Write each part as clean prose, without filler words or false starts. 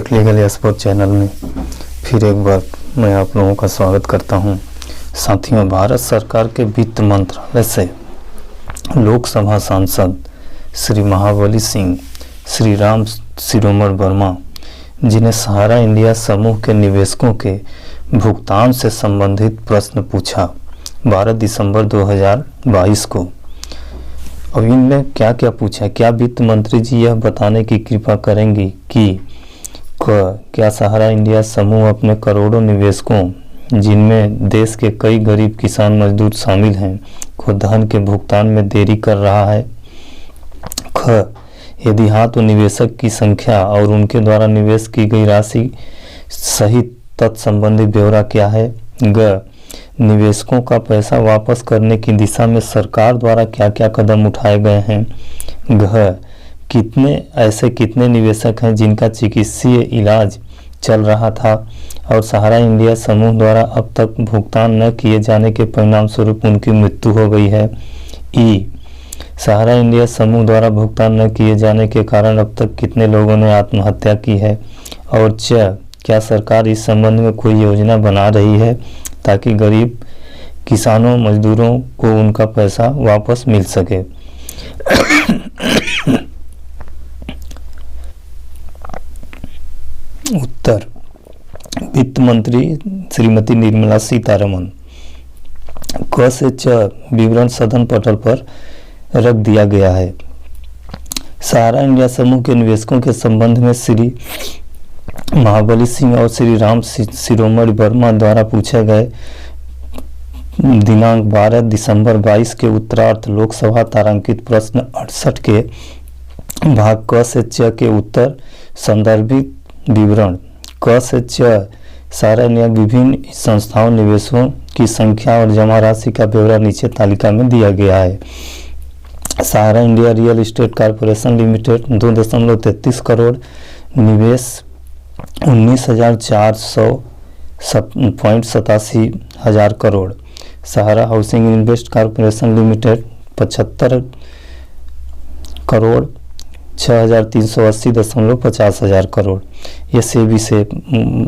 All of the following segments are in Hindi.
टॉपिक लीगल एक्सपर्ट चैनल में फिर एक बार मैं आप लोगों का स्वागत करता हूं। साथियों, भारत सरकार के वित्त मंत्रालय से लोकसभा सांसद श्री महाबली सिंह, श्री राम शिरोमण वर्मा, जिन्हें सहारा इंडिया समूह के निवेशकों के भुगतान से संबंधित प्रश्न पूछा 12 दिसंबर 2022 को। अब इनमें क्या क्या पूछा, क्या वित्त मंत्री जी यह बताने की कृपा करेंगी कि क्या सहारा इंडिया समूह अपने करोड़ों निवेशकों, जिनमें देश के कई गरीब किसान मजदूर शामिल हैं, को धन के भुगतान में देरी कर रहा है? यदि हाँ, तो निवेशक की संख्या और उनके द्वारा निवेश की गई राशि सहित तत्संबंधी ब्यौरा क्या है? निवेशकों का पैसा वापस करने की दिशा में सरकार द्वारा क्या क्या कदम उठाए गए हैं? कितने निवेशक हैं जिनका चिकित्सीय इलाज चल रहा था और सहारा इंडिया समूह द्वारा अब तक भुगतान न किए जाने के परिणाम स्वरूप उनकी मृत्यु हो गई है? सहारा इंडिया समूह द्वारा भुगतान न किए जाने के कारण अब तक कितने लोगों ने आत्महत्या की है? और क्या सरकार इस संबंध में कोई योजना बना रही है ताकि गरीब किसानों मजदूरों को उनका पैसा वापस मिल सके? उत्तर: वित्त मंत्री श्रीमती निर्मला सीतारमण। क से च विवरण सदन पटल पर रख दिया गया है। सहारा इंडिया समूह के निवेशकों के संबंध में श्री महाबली सिंह और श्री राम शिरोमण वर्मा द्वारा पूछे गए दिनांक 12 दिसंबर 22 के उत्तरार्ध लोकसभा तारांकित प्रश्न 68 के भाग क से च के उत्तर संदर्भित विवरण। क से च सहारा इंडिया विभिन्न संस्थाओं निवेशों की संख्या और जमा राशि का ब्यौरा नीचे तालिका में दिया गया है। Sahara India real estate corporation limited 2.33 crore, निवेश 19,400.87 crore. Sahara housing invest corporation limited 75 crore 6,380.50 crore. ये सेबी से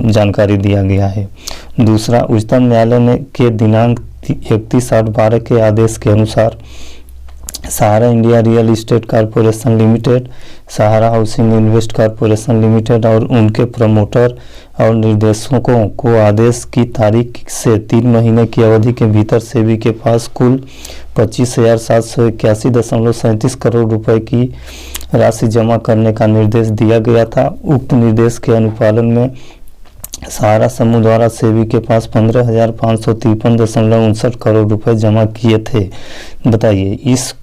जानकारी दिया गया है। दूसरा, उच्चतम न्यायालय ने के दिनांक 31/8/12 के आदेश के अनुसार Sahara India real estate corporation limited, Sahara housing invest corporation limited और उनके प्रमोटर और निर्देशकों को आदेश की तारीख से 3 महीने की अवधि के भीतर सेबी के पास कुल 25,781.37 करोड़ रुपए की राशि जमा करने का निर्देश दिया गया था। उक्त निर्देश के अनुपालन में सहारा समूह द्वारा सेबी के पास 15,553.59 करोड़ रुपए जमा किए थे। बताइए, इस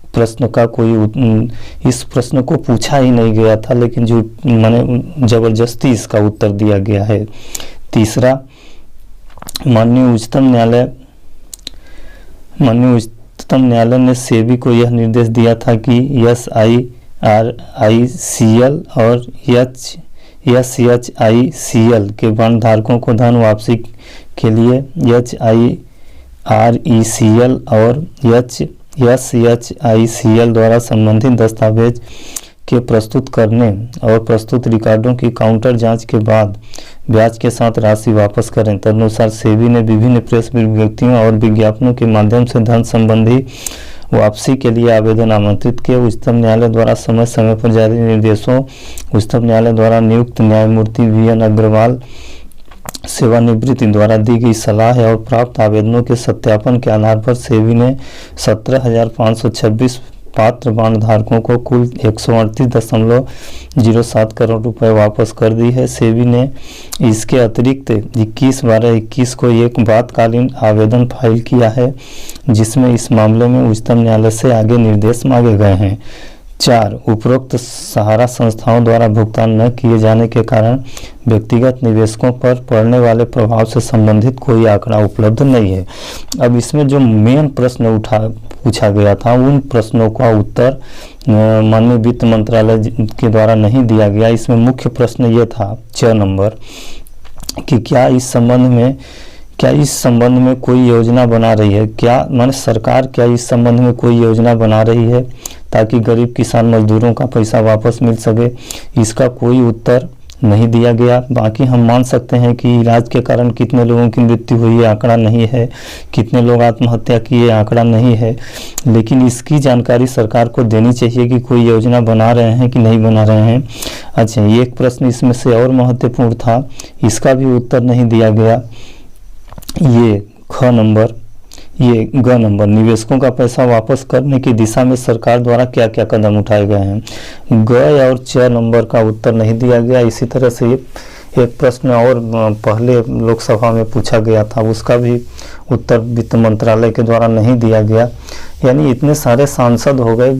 प्रश्न को पूछा ही नहीं गया था, लेकिन जो माने जबरदस्ती इसका उत्तर दिया गया है। तीसरा, माननीय उच्चतम न्यायालय ने सेबी को यह निर्देश दिया था कि SIRICL और SHICL के बॉन्ड धारकों को धन वापसी के लिए HIRECL और SHICL द्वारा संबंधित दस्तावेज के प्रस्तुत करने और प्रस्तुत रिकॉर्डों की काउंटर जांच के बाद ब्याज के साथ राशि वापस करें। तदनुसार सेबी ने विभिन्न प्रेस विज्ञप्तियों और विज्ञापनों के माध्यम से धन संबंधी वापसी के लिए आवेदन आमंत्रित किए। उच्चतम न्यायालय द्वारा समय समय पर जारी निर्देशों, उच्चतम न्यायालय द्वारा नियुक्त न्यायमूर्ति VN अग्रवाल सेवानिवृत्ति द्वारा दी गई सलाह और प्राप्त आवेदनों के सत्यापन के आधार पर सेबी ने 17,526 पात्र बॉन्ड धारकों को कुल 138.07 करोड़ रुपए वापस कर दी है। सेबी ने इसके अतिरिक्त 21/12/21 को एक बातकालीन आवेदन फाइल किया है, जिसमें इस मामले में उच्चतम न्यायालय से आगे निर्देश मांगे गए हैं। 4, उपरोक्त सहारा संस्थाओं द्वारा भुगतान न किए जाने के कारण व्यक्तिगत निवेशकों पर पड़ने वाले प्रभाव से संबंधित कोई आंकड़ा उपलब्ध नहीं है। अब इसमें जो मेन प्रश्न पूछा गया था, उन प्रश्नों का उत्तर माननीय वित्त मंत्रालय के द्वारा नहीं दिया गया। इसमें मुख्य प्रश्न ये था 6 नंबर कि क्या इस संबंध में कोई योजना बना रही है? सरकार क्या इस संबंध में कोई योजना बना रही है ताकि गरीब किसान मजदूरों का पैसा वापस मिल सके? इसका कोई उत्तर नहीं दिया गया। बाकी हम मान सकते हैं कि इलाज के कारण कितने लोगों की मृत्यु हुई है आंकड़ा नहीं है, कितने लोग आत्महत्या किए आंकड़ा नहीं है, लेकिन इसकी जानकारी सरकार को देनी चाहिए कि कोई योजना बना रहे हैं कि नहीं बना रहे हैं। अच्छा, एक प्रश्न इसमें से और महत्वपूर्ण था, इसका भी उत्तर नहीं दिया गया। ये ख नंबर, ये ग नंबर, निवेशकों का पैसा वापस करने की दिशा में सरकार द्वारा क्या क्या कदम उठाए गए हैं। ग और च नंबर का उत्तर नहीं दिया गया। इसी तरह से एक प्रश्न और पहले लोकसभा में पूछा गया था, उसका भी उत्तर वित्त मंत्रालय के द्वारा नहीं दिया गया। यानी इतने सारे सांसद हो गए,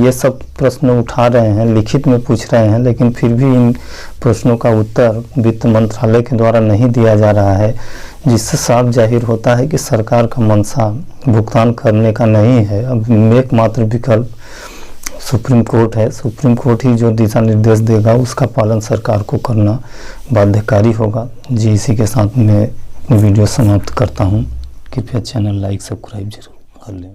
ये सब प्रश्न उठा रहे हैं, लिखित में पूछ रहे हैं, लेकिन फिर भी इन प्रश्नों का उत्तर वित्त मंत्रालय के द्वारा नहीं दिया जा रहा है, जिससे साफ जाहिर होता है कि सरकार का मंशा भुगतान करने का नहीं है। अब एकमात्र विकल्प सुप्रीम कोर्ट है। सुप्रीम कोर्ट ही जो दिशा निर्देश देगा उसका पालन सरकार को करना बाध्यकारी होगा। जी, इसी के साथ मैं वीडियो समाप्त करता हूँ। कृपया चैनल लाइक सब्सक्राइब जरूर कर लें।